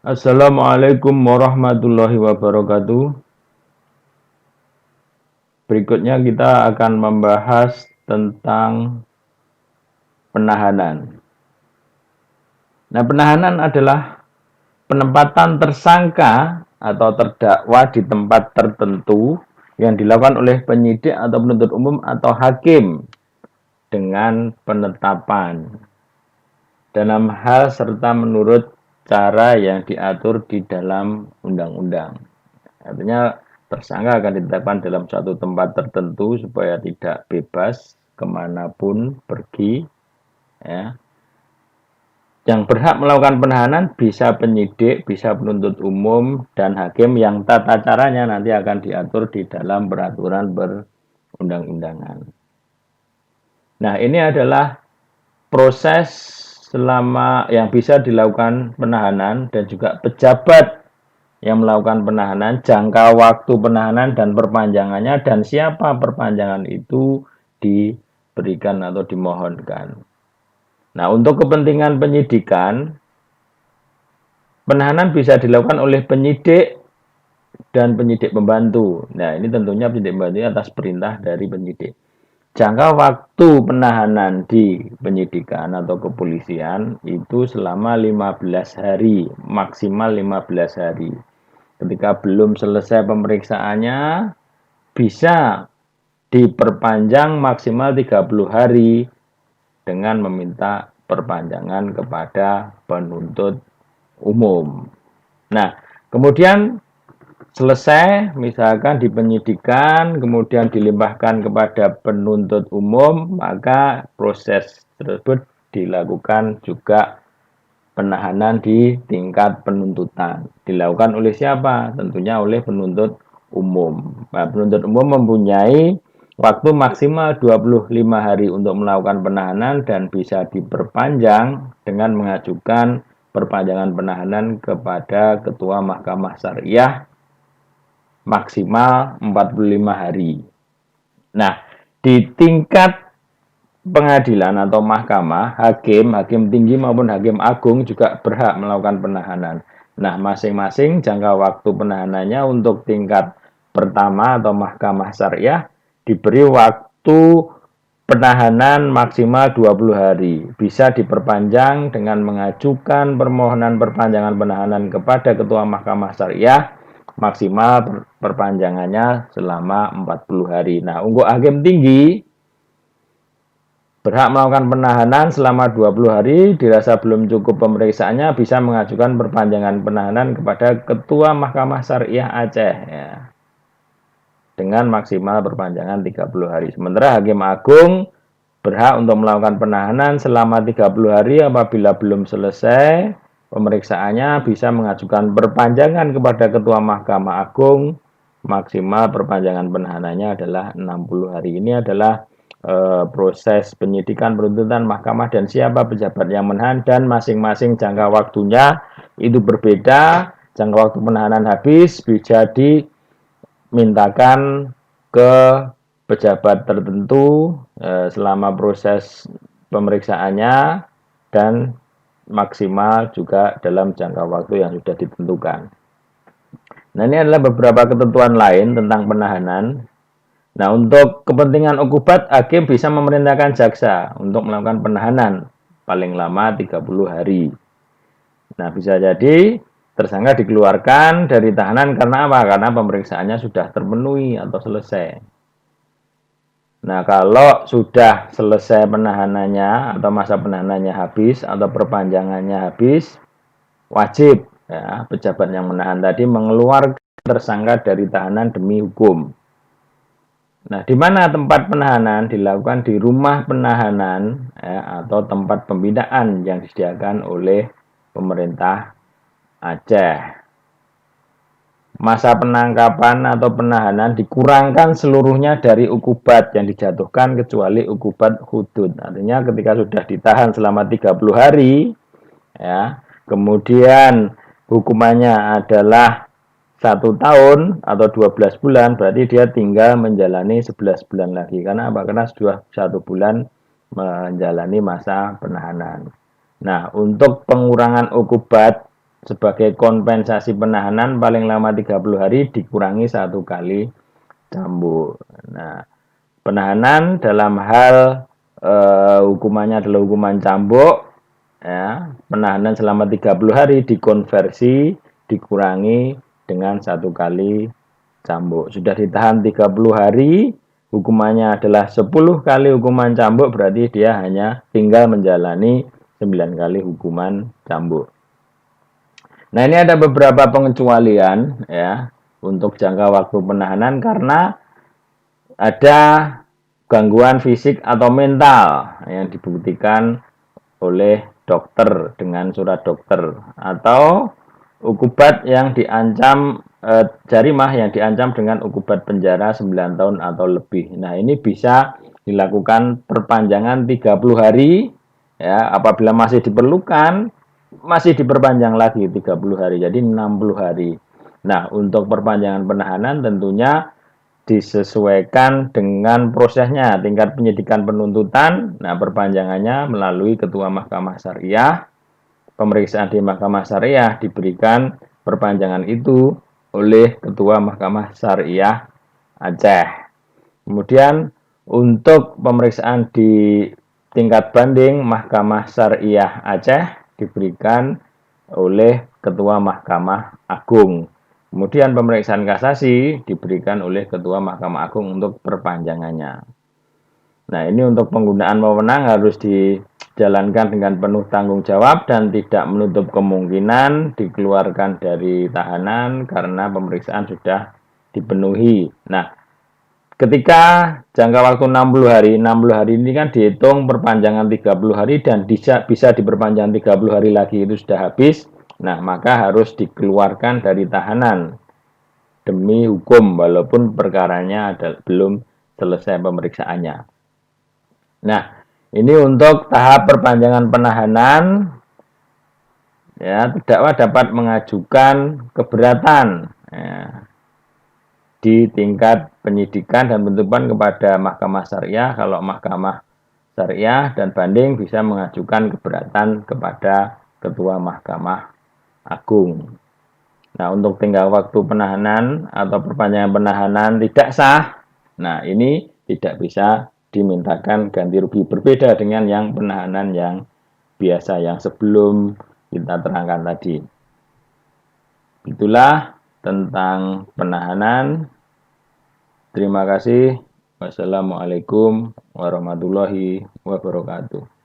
Assalamualaikum warahmatullahi wabarakatuh. Berikutnya kita akan membahas tentang penahanan. Nah, penahanan adalah penempatan tersangka atau terdakwa di tempat tertentu yang dilakukan oleh penyidik atau penuntut umum atau hakim dengan penetapan dalam hal serta menurut cara yang diatur di dalam undang-undang. Artinya tersangka akan ditetapkan dalam suatu tempat tertentu supaya tidak bebas kemanapun pergi. Ya. Yang berhak melakukan penahanan bisa penyidik, bisa penuntut umum, dan hakim yang tata caranya nanti akan diatur di dalam peraturan perundang-undangan. Nah, ini adalah proses selama yang bisa dilakukan penahanan dan juga pejabat yang melakukan penahanan, jangka waktu penahanan dan perpanjangannya, dan siapa perpanjangan itu diberikan atau dimohonkan. Nah, untuk kepentingan penyidikan, penahanan bisa dilakukan oleh penyidik dan penyidik pembantu. Nah, ini tentunya penyidik pembantu atas perintah dari penyidik. Jangka waktu penahanan di penyidikan atau kepolisian itu selama 15 hari, maksimal 15 hari. Ketika belum selesai pemeriksaannya, bisa diperpanjang maksimal 30 hari dengan meminta perpanjangan kepada penuntut umum. Nah, kemudian selesai misalkan di penyidikan, kemudian dilimpahkan kepada penuntut umum, maka proses tersebut dilakukan juga penahanan di tingkat penuntutan. Dilakukan oleh siapa? Tentunya oleh penuntut umum. Nah, penuntut umum mempunyai waktu maksimal 25 hari untuk melakukan penahanan dan bisa diperpanjang dengan mengajukan perpanjangan penahanan kepada Ketua Mahkamah Syariah maksimal 45 hari. Nah, di tingkat pengadilan atau mahkamah, hakim tinggi maupun hakim agung juga berhak melakukan penahanan. Nah, masing-masing jangka waktu penahanannya untuk tingkat pertama atau mahkamah syariah diberi waktu penahanan maksimal 20 hari. Bisa diperpanjang dengan mengajukan permohonan perpanjangan penahanan kepada Ketua Mahkamah Syariah maksimal perpanjangannya selama 40 hari. Nah, untuk hakim tinggi berhak melakukan penahanan selama 20 hari, dirasa belum cukup pemeriksaannya, bisa mengajukan perpanjangan penahanan kepada Ketua Mahkamah Syariah Aceh ya, dengan maksimal perpanjangan 30 hari. Sementara Hakim Agung berhak untuk melakukan penahanan selama 30 hari apabila belum selesai pemeriksaannya, bisa mengajukan perpanjangan kepada Ketua Mahkamah Agung, maksimal perpanjangan penahanannya adalah 60 hari. Ini adalah proses penyidikan, penuntutan, mahkamah, dan siapa pejabat yang menahan, dan masing-masing jangka waktunya itu berbeda. Jangka waktu penahanan habis bisa dimintakan ke pejabat tertentu selama proses pemeriksaannya dan maksimal juga dalam jangka waktu yang sudah ditentukan. Nah, ini adalah beberapa ketentuan lain tentang penahanan. Nah, untuk kepentingan ukubat, hakim bisa memerintahkan jaksa untuk melakukan penahanan paling lama 30 hari. Nah, bisa jadi tersangka dikeluarkan dari tahanan karena apa? Karena pemeriksaannya sudah terpenuhi atau selesai. Nah, kalau sudah selesai penahanannya atau masa penahanannya habis atau perpanjangannya habis, wajib ya, pejabat yang menahan tadi mengeluarkan tersangka dari tahanan demi hukum. Nah, di mana tempat penahanan dilakukan di rumah penahanan ya, atau tempat pembinaan yang disediakan oleh pemerintah Aceh. Masa penangkapan atau penahanan dikurangkan seluruhnya dari ukubat yang dijatuhkan kecuali ukubat hudud. Artinya ketika sudah ditahan selama 30 hari, ya, kemudian hukumannya adalah 1 tahun atau 12 bulan, berarti dia tinggal menjalani 11 bulan lagi. Karena apa? Karena sudah 1 bulan menjalani masa penahanan. Nah, untuk pengurangan ukubat sebagai kompensasi penahanan paling lama 30 hari dikurangi 1 kali cambuk. Nah, penahanan dalam hal hukumannya adalah hukuman cambuk, ya, penahanan selama 30 hari dikonversi dikurangi dengan 1 kali cambuk. Sudah ditahan 30 hari, hukumannya adalah 10 kali hukuman cambuk, berarti dia hanya tinggal menjalani 9 kali hukuman cambuk. Nah, ini ada beberapa pengecualian ya untuk jangka waktu penahanan karena ada gangguan fisik atau mental yang dibuktikan oleh dokter dengan surat dokter, atau ukubat yang diancam jarimah yang diancam dengan ukubat penjara 9 tahun atau lebih. Nah, ini bisa dilakukan perpanjangan 30 hari ya, apabila masih diperlukan masih diperpanjang lagi 30 hari, jadi 60 hari. Nah, untuk perpanjangan penahanan tentunya disesuaikan dengan prosesnya, tingkat penyidikan penuntutan. Nah, perpanjangannya melalui Ketua Mahkamah Syariah. Pemeriksaan di Mahkamah Syariah diberikan perpanjangan itu oleh Ketua Mahkamah Syariah Aceh. Kemudian untuk pemeriksaan di tingkat banding Mahkamah Syariah Aceh diberikan oleh Ketua Mahkamah Agung. Kemudian pemeriksaan kasasi diberikan oleh Ketua Mahkamah Agung untuk perpanjangannya. Nah, ini untuk penggunaan wewenang harus dijalankan dengan penuh tanggung jawab dan tidak menutup kemungkinan dikeluarkan dari tahanan karena pemeriksaan sudah dipenuhi. Nah, ketika jangka waktu 60 hari, 60 hari ini kan dihitung perpanjangan 30 hari dan bisa diperpanjang 30 hari lagi, itu sudah habis. Nah, maka harus dikeluarkan dari tahanan demi hukum walaupun perkaranya belum selesai pemeriksaannya. Nah, ini untuk tahap perpanjangan penahanan, ya, terdakwa dapat mengajukan keberatan ya, di tingkat penyidikan dan penuntutan kepada Mahkamah Syariah. Kalau Mahkamah Syariah dan banding bisa mengajukan keberatan kepada Ketua Mahkamah Agung. Nah, untuk tinggal waktu penahanan atau perpanjangan penahanan tidak sah, nah ini tidak bisa dimintakan ganti rugi, berbeda dengan yang penahanan yang biasa yang sebelum kita terangkan tadi. Itulah tentang penahanan. Terima kasih. Wassalamualaikum warahmatullahi wabarakatuh.